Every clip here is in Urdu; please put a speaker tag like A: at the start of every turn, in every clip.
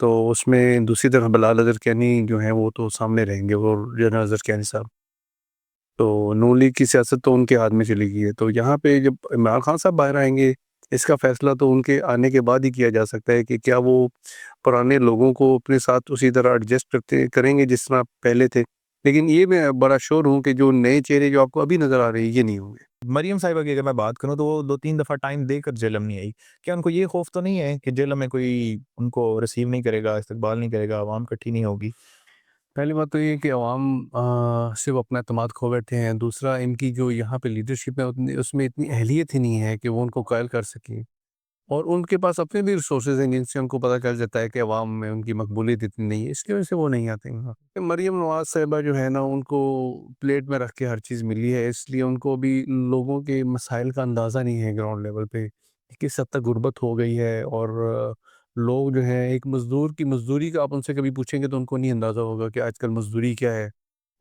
A: تو اس میں دوسری طرف بلال اظہرقینی جو ہیں وہ تو سامنے رہیں گے، وہ جنرل اظہرقینی صاحب، تو نون لیگ کی سیاست تو ان کے ہاتھ میں چلی گئی ہے. تو یہاں پہ جب عمران خان صاحب باہر آئیں گے، اس کا فیصلہ تو ان کے آنے کے بعد ہی کیا جا سکتا ہے کہ کیا وہ پرانے لوگوں کو اپنے ساتھ اسی طرح ایڈجسٹ کریں گے جس طرح پہلے تھے. لیکن یہ میں بڑا شور ہوں کہ جو نئے چہرے جو آپ کو ابھی نظر آ رہے ہیں یہ نہیں ہوں گے.
B: مریم صاحبہ کی اگر میں بات کروں تو وہ 2-3 دفعہ ٹائم دے کر جیلم نہیں آئی. کیا ان کو یہ خوف تو نہیں ہے کہ جیلم میں کوئی ان کو ریسیو نہیں کرے گا، استقبال نہیں کرے گا، عوام اکٹھی نہیں ہوگی؟
A: پہلی بات تو یہ کہ عوام صرف اپنا اعتماد کھو بیٹھے ہیں. دوسرا ان کی جو یہاں پہ لیڈرشپ ہے اس میں اتنی اہلیت ہی نہیں ہے کہ وہ ان کو قائل کر سکیں، اور ان کے پاس اپنے بھی ریسورسز ہیں جن سے ان کو پتہ چل جاتا ہے کہ عوام میں ان کی مقبولیت اتنی نہیں ہے، اس کی وجہ سے وہ نہیں آتے ہیں. مریم نواز صاحبہ جو ہے نا ان کو پلیٹ میں رکھ کے ہر چیز ملی ہے، اس لیے ان کو بھی لوگوں کے مسائل کا اندازہ نہیں ہے گراؤنڈ لیول پہ، کس حد تک غربت ہو گئی ہے. اور لوگ جو ہیں ایک مزدور کی مزدوری کا آپ ان سے کبھی پوچھیں گے تو ان کو نہیں اندازہ ہوگا کہ آج کل مزدوری کیا ہے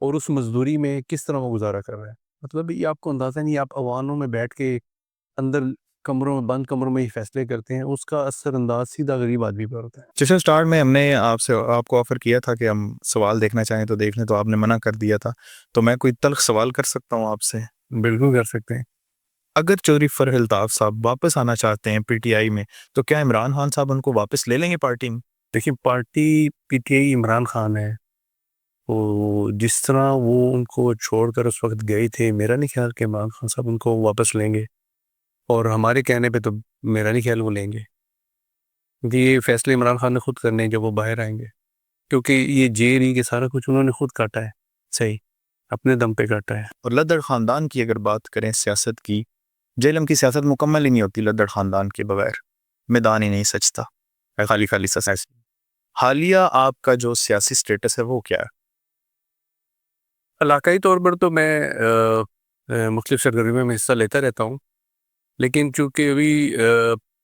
A: اور اس مزدوری میں کس طرح وہ گزارا کر رہا ہے. مطلب یہ آپ کو اندازہ نہیں، آپ عواموں میں بیٹھ کے اندر کمروں بند کمروں میں ہی فیصلے کرتے ہیں، اس کا اثر انداز سیدھا غریب آدمی پر ہوتا ہے.
B: جیسے سٹارٹ میں ہم نے آپ کو آفر کیا تھا کہ ہم سوال دیکھنا چاہیں تو دیکھ لیں، تو آپ نے منع کر دیا تھا. تو میں کوئی تلخ سوال کر سکتا ہوں آپ سے؟
A: بالکل کر سکتے ہیں.
B: اگر چودھری فرح الطاف صاحب واپس آنا چاہتے ہیں پی ٹی آئی میں، تو کیا عمران خان صاحب ان کو واپس لے لیں گے پارٹی میں؟
A: دیکھیں party P T I Imran Khan ہے، تو جس طرح وہ ان کو چھوڑ کر اس وقت گئے تھے، میرا نہیں خیال کہ عمران خان صاحب ان کو واپس لیں گے، اور ہمارے کہنے پہ تو میرا نہیں خیال وہ لیں گے. یہ فیصلے عمران خان نے خود کرنے ہیں جب وہ باہر آئیں گے، کیونکہ یہ جیل ہی کہ سارا کچھ انہوں نے خود کاٹا ہے، صحیح اپنے دم پہ کاٹا ہے.
B: اور لدڑ خاندان کی اگر بات کریں سیاست کی، جیلم کی سیاست مکمل ہی نہیں ہوتی لدڑ خاندان کے بغیر، میدان ہی نہیں سچتا، خالی خالی سچ. حالیہ آپ کا جو سیاسی سٹیٹس ہے وہ کیا ہے؟
A: علاقائی طور پر تو میں مختلف سرگرمیوں میں حصہ لیتا رہتا ہوں، لیکن چونکہ ابھی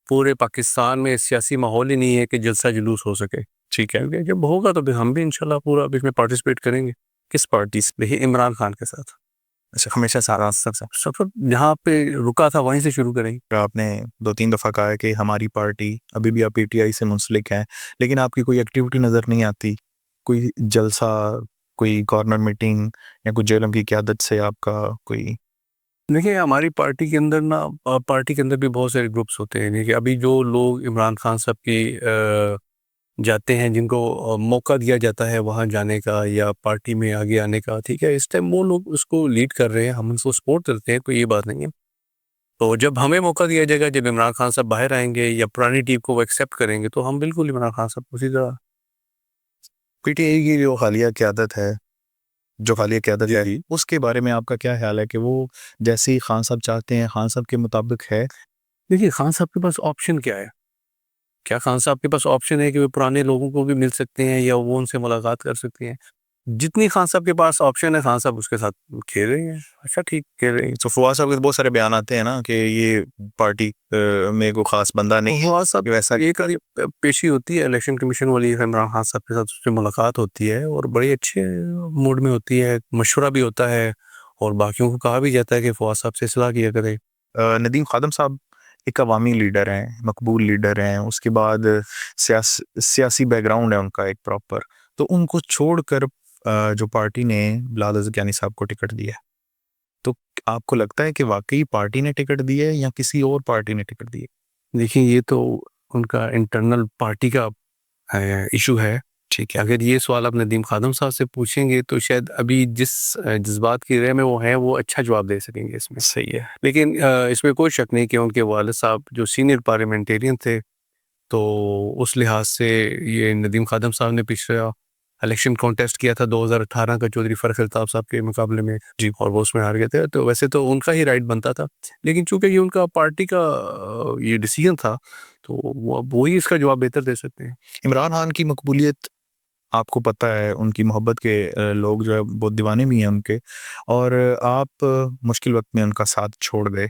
A: پورے پاکستان میں سیاسی ماحول ہی نہیں ہے کہ جلسہ جلوس ہو سکے.
B: ٹھیک ہے.
A: کیونکہ جب ہوگا تو پھر ہم بھی انشاءاللہ پورا اس میں پارٹیسپیٹ کریں گے.
B: کس پارٹی سے؟
A: دیکھیے عمران خان کے ساتھ.
B: اچھا، ہمیشہ سارا
A: سفر جہاں پہ رکا تھا وہیں سے شروع کریں گے.
B: آپ نے 2-3 دفعہ کہا ہے کہ ہماری پارٹی، ابھی بھی آپ پی ٹی آئی سے منسلک ہیں، لیکن آپ کی کوئی ایکٹیویٹی نظر نہیں آتی، کوئی جلسہ، کوئی کارنر میٹنگ یا کوئی جیلم کی قیادت سے آپ کا کوئی؟
A: دیکھیں ہماری پارٹی کے اندر پارٹی کے اندر بھی بہت سارے گروپس ہوتے ہیں. دیکھیے ابھی جو لوگ عمران خان صاحب کی جاتے ہیں، جن کو موقع دیا جاتا ہے وہاں جانے کا یا پارٹی میں آگے آنے کا، ٹھیک ہے، اس ٹائم وہ لوگ اس کو لیڈ کر رہے ہیں، ہم ان کو سپورٹ کرتے ہیں، کوئی یہ بات نہیں ہے. تو جب ہمیں موقع دیا جائے گا، جب عمران خان صاحب باہر آئیں گے یا پرانی ٹیم کو وہ ایکسیپٹ کریں گے، تو ہم بالکل عمران خان صاحب اسی طرح.
B: پی ٹی آئی کی جو حالیہ قیادت ہے، اس کے بارے میں آپ کا کیا خیال ہے کہ وہ جیسے ہی خان صاحب چاہتے ہیں خان صاحب کے مطابق ہے؟
A: دیکھیے خان صاحب کے پاس آپشن کیا ہے؟ کیا خان صاحب کے پاس آپشن ہے کہ وہ پرانے لوگوں کو بھی مل سکتے ہیں یا وہ ان سے ملاقات کر سکتے ہیں؟ جتنی خان صاحب کے پاس آپشن ہے خان صاحب اس کے ساتھ کھیل رہے ہیں. اچھا ٹھیک کھیل رہے ہیں.
B: تو فواز صاحب کے بہت سارے بیان آتے ہیں نا کہ یہ پارٹی میں کوئی خاص بندہ نہیں.
A: فواز صاحب
B: ویسا
A: ایک پیشی ہوتی ہے الیکشن کمیشن والی، عمران خان صاحب کے ساتھ اس سے ملاقات ہوتی ہے اور بڑے اچھے موڈ میں ہوتی ہے، مشورہ بھی ہوتا ہے، اور باقیوں کو کہا بھی جاتا ہے کہ فواز صاحب سے اصلاح کیا کرے.
B: ندیم خادم صاحب ایک عوامی لیڈر ہیں، مقبول لیڈر ہیں، اس کے بعد سیاسی بیک گراؤنڈ ہے ان کا ایک پراپر، تو ان کو چھوڑ کر جو پارٹی نے بلال اظہرقینی صاحب کو ٹکٹ دیا ہے، تو آپ کو لگتا ہے کہ واقعی پارٹی نے ٹکٹ دی ہے یا کسی اور پارٹی نے ٹکٹ دی ہے؟
A: دیکھیں یہ تو ان کا انٹرنل پارٹی کا ایشو ہے. ٹھیک ہے، اگر یہ سوال آپ ندیم خادم صاحب سے پوچھیں گے تو شاید ابھی جس جذبات کی رے میں وہ ہیں وہ اچھا جواب دے سکیں گے اس میں.
B: صحیح ہے.
A: لیکن اس میں کوئی شک نہیں کہ ان کے والد صاحب جو سینئر پارلیمنٹیرین تھے، تو اس لحاظ سے یہ ندیم خادم صاحب نے پچھلا الیکشن کانٹیسٹ کیا تھا 2018 کا چودھری فرح الطاف صاحب کے مقابلے میں، جی، اور وہ اس میں ہار گئے تھے. تو ویسے تو ان کا ہی رائٹ بنتا تھا، لیکن چونکہ یہ ان کا پارٹی کا یہ ڈیسیجن تھا تو وہی اس کا جواب بہتر دے سکتے ہیں.
B: عمران خان کی مقبولیت آپ کو پتہ ہے، ان کی محبت کے لوگ جو ہے بہت دیوانے بھی ہیں ان کے، اور آپ مشکل وقت میں ان کا ساتھ چھوڑ گئے.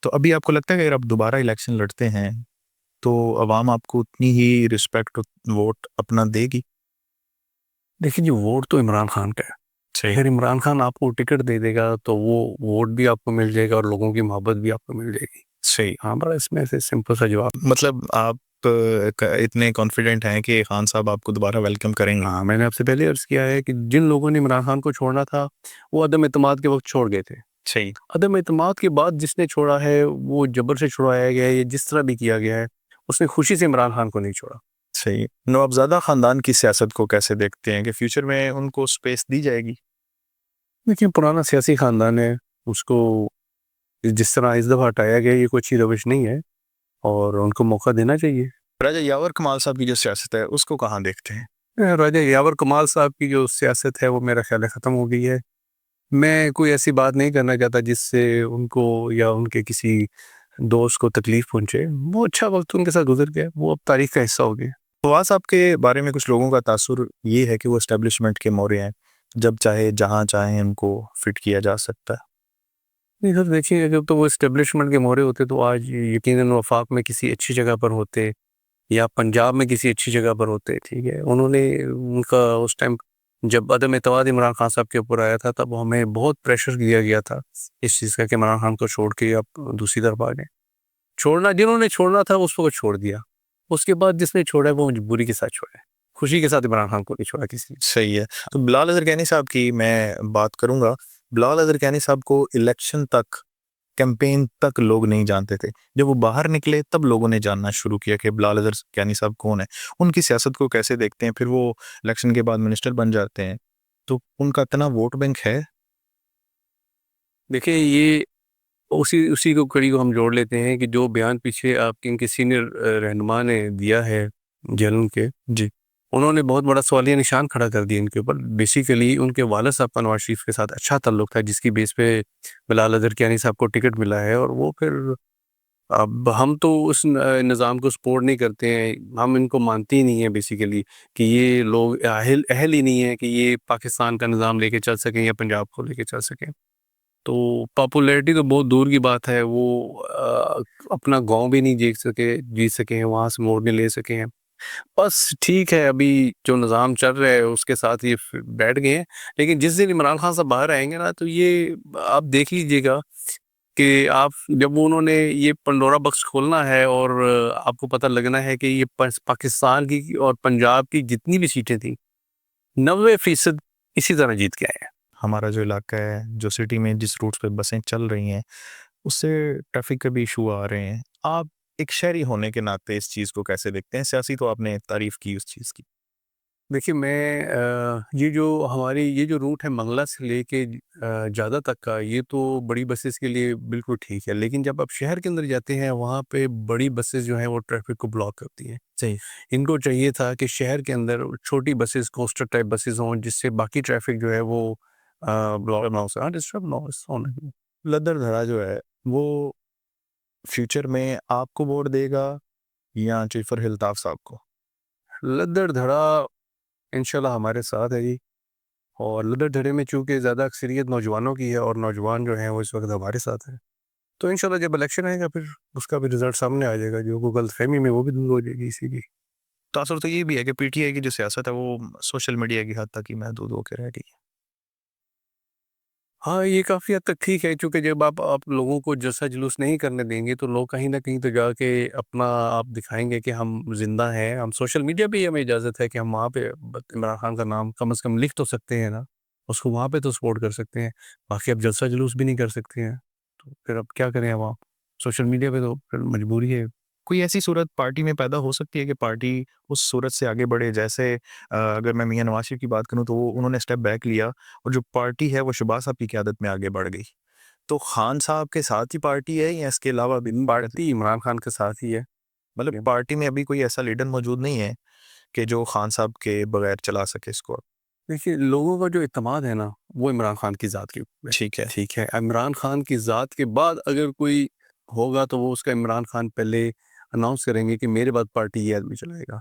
B: تو ابھی آپ کو لگتا ہے کہ اگر آپ دوبارہ الیکشن لڑتے ہیں تو عوام آپ کو اتنی ہی رسپیکٹ ووٹ اپنا دے گی؟
A: دیکھیں جی، ووٹ تو عمران خان کا ہے. اگر عمران خان آپ کو ٹکٹ دے دے گا تو وہ ووٹ بھی آپ کو مل جائے گا اور لوگوں کی محبت بھی آپ کو مل جائے گی.
B: صحیح.
A: ہاں، بڑا اس میں سے سمپل سا جواب.
B: مطلب آپ وقت اتنے کانفیڈنٹ ہیں کہ خان صاحب آپ کو دوبارہ ویلکم کریں گے؟
A: ہاں، میں نے آپ سے پہلے عرض کیا ہے کہ جن لوگوں نے عمران خان کو چھوڑنا تھا وہ عدم اعتماد کے وقت چھوڑ گئے تھے.
B: صحیح.
A: عدم اعتماد کے بعد جس نے چھوڑا ہے وہ جبر سے چھڑوایا گیا ہے یا جس طرح بھی کیا گیا ہے اس نے خوشی سے عمران خان کو نہیں چھوڑا.
B: صحیح. نوابزادہ خاندان کی سیاست کو کیسے دیکھتے ہیں کہ فیوچر میں ان کو سپیس دی جائے گی؟
A: لیکن پرانا سیاسی خاندان ہے, اس کو جس طرح اس دفعہ ہٹایا گیا یہ کوئی اچھی روش نہیں ہے اور ان کو موقع دینا چاہیے.
B: راجہ یاور کمال صاحب کی جو سیاست ہے اس کو کہاں دیکھتے ہیں؟
A: راجہ یاور کمال صاحب کی جو سیاست ہے وہ میرا خیال ہے ختم ہو گئی ہے. میں کوئی ایسی بات نہیں کرنا چاہتا جس سے ان کو یا ان کے کسی دوست کو تکلیف پہنچے. وہ اچھا وقت ان کے ساتھ گزر گیا, وہ اب تاریخ کا حصہ ہو گیا.
B: فواز صاحب کے بارے میں کچھ لوگوں کا تاثر یہ ہے کہ وہ اسٹیبلشمنٹ کے مورے ہیں, جب چاہے جہاں چاہیں ان کو فٹ کیا جا سکتا ہے.
A: نہیں سر, دیکھیے اگر تو وہ اسٹیبلشمنٹ کے مورے ہوتے تو آج یقیناً وفاق میں کسی اچھی جگہ پر ہوتے یا پنجاب میں کسی اچھی جگہ پر ہوتے. ٹھیک ہے, انہوں نے ان کا اس ٹائم جب عدم اعتماد عمران خان صاحب کے اوپر آیا تھا تب ہمیں بہت پریشر دیا گیا تھا اس چیز کا کہ عمران خان کو چھوڑ کے آپ دوسری طرف آ جائیں. چھوڑنا جنہوں نے چھوڑنا تھا اس کو چھوڑ دیا, اس کے بعد جس نے چھوڑا ہے وہ مجبوری کے ساتھ چھوڑا ہے, خوشی کے ساتھ عمران خان کو نہیں چھوڑا کسی نے.
B: صحیح ہے. تو بلال اظہر کینی صاحب کی میں بات کروں گا. بلال اظہر کینی صاحب کو الیکشن تک, کیمپین تک لوگ نہیں جانتے تھے. جب وہ باہر نکلے تب لوگوں نے جاننا شروع کیا کہ بلال اظہر کینی صاحب کون ہے. ان کی سیاست کو کیسے دیکھتے ہیں؟ پھر وہ الیکشن کے بعد منسٹر بن جاتے ہیں, تو ان کا اتنا ووٹ بینک ہے؟
A: دیکھیں یہ اسی کو کڑی کو ہم جوڑ لیتے ہیں کہ جو بیان پیچھے آپ کے ان کے سینئر رہنما نے دیا ہے جیلن کے,
B: جی,
A: انہوں نے بہت بڑا سوالیہ نشان کھڑا کر دیا ان کے اوپر. بیسیکلی ان کے والد صاحب کا نواز شریف کے ساتھ اچھا تعلق تھا جس کی بیس پہ بلال اظہر کیانی صاحب کو ٹکٹ ملا ہے, اور وہ پھر اب ہم تو اس نظام کو سپورٹ نہیں کرتے ہیں, ہم ان کو مانتے ہی نہیں ہیں بیسیکلی کہ یہ لوگ اہل ہی نہیں ہیں کہ یہ پاکستان کا نظام لے کے چل سکیں یا پنجاب کو لے کے چل سکیں. تو پاپولیرٹی تو بہت دور کی بات ہے, وہ اپنا گاؤں بھی نہیں جیت سکے ہیں, وہاں سے موڑ نہیں لے سکے ہیں. بس ٹھیک ہے, ابھی جو نظام چل رہا ہے اس کے ساتھ یہ بیٹھ گئے ہیں. لیکن جس دن عمران خان صاحب باہر آئیں گے نا تو یہ آپ دیکھ لیجیے گا کہ آپ جب انہوں نے یہ پنڈورا باکس کھولنا ہے اور آپ کو پتہ لگنا ہے کہ یہ پاکستان کی اور پنجاب کی جتنی بھی سیٹیں تھیں 90% اسی طرح جیت کے آئے ہیں.
B: ہمارا جو علاقہ ہے, جو سٹی میں جس روٹس پہ بسیں چل رہی ہیں اس سے ٹریفک کے بھی ایشو آ رہے ہیں. آپ ایک شہری ہونے کے ناطے اس چیز کو کیسے دیکھتے ہیں؟ سیاسی تو آپ نے تعریف کی اس چیز کی.
A: دیکھیے میں یہ جو روٹ ہے منگلہ سے لے کے جادہ تک کا, یہ تو بڑی بسز کے لیے بالکل ٹھیک ہے, لیکن جب آپ شہر کے اندر جاتے ہیں وہاں پہ بڑی بسز جو ہیں وہ ٹریفک کو بلاک کرتی ہیں.
B: صحیح.
A: ان کو چاہیے تھا کہ شہر کے اندر چھوٹی بسز کوسٹر ٹائپ بسز ہوں جس سے باقی ٹریفک جو ہے وہ بلاک نہ ہو سکے, ڈسٹرب نہ ہو.
B: لدر دھڑا جو ہے وہ فیوچر میں آپ کو ووٹ دے گا یا چیفر الطاف صاحب کو؟
A: لدر دھڑا انشاءاللہ ہمارے ساتھ ہے جی, اور لدر دھڑے میں چونکہ زیادہ اکثریت نوجوانوں کی ہے اور نوجوان جو ہیں وہ اس وقت ہمارے ساتھ ہیں, تو انشاءاللہ جب الیکشن آئے گا پھر اس کا بھی رزلٹ سامنے آ جائے گا. جو غلط فہمی میں وہ بھی دور ہو جائے گی اسی کی.
B: تاثر تو یہ بھی ہے کہ پی ٹی آئی کی جو سیاست ہے وہ سوشل میڈیا کی حد تک ہی محدود ہو کے رہ گئی.
A: ہاں یہ کافی حد تک ٹھیک ہے, چونکہ جب آپ لوگوں کو جلسہ جلوس نہیں کرنے دیں گے تو لوگ کہیں نہ کہیں تو جا کے اپنا آپ دکھائیں گے کہ ہم زندہ ہیں. ہم سوشل میڈیا پہ ہی ہمیں اجازت ہے کہ ہم وہاں پہ عمران خان کا نام کم از کم لکھ تو سکتے ہیں نا, اس کو وہاں پہ تو سپورٹ کر سکتے ہیں. باقی اب جلسہ جلوس بھی نہیں کر سکتے ہیں, تو پھر اب کیا کریں وہاں سوشل میڈیا پہ, تو پھر مجبوری ہے.
B: کوئی ایسی صورت پارٹی میں پیدا ہو سکتی ہے کہ پارٹی اس صورت سے آگے بڑھے؟ جیسے اگر میں میاں نواز شریف کی بات کروں تو انہوں نے اسٹیپ بیک لیا اور جو پارٹی ہے وہ شہباز صاحب کی قیادت میں آگے بڑھ گئی. تو خان صاحب کے ساتھ ہی پارٹی ہے یا اس کے علاوہ بھی
A: پارٹی عمران خان کے ساتھ ہی ہے.
B: مطلب پارٹی میں ابھی کوئی ایسا لیڈر موجود نہیں ہے کہ جو خان صاحب کے بغیر چلا سکے اس کو؟
A: دیکھیے لوگوں کا جو اعتماد ہے نا وہ عمران خان کی ذات کے اوپر ہے. ٹھیک ہے, عمران خان کی ذات کے بعد اگر کوئی ہوگا تو وہ اس کا عمران خان پہلے اناؤنس کریں گے کہ میرے بعد پارٹی یہ آدمی چلائے گا.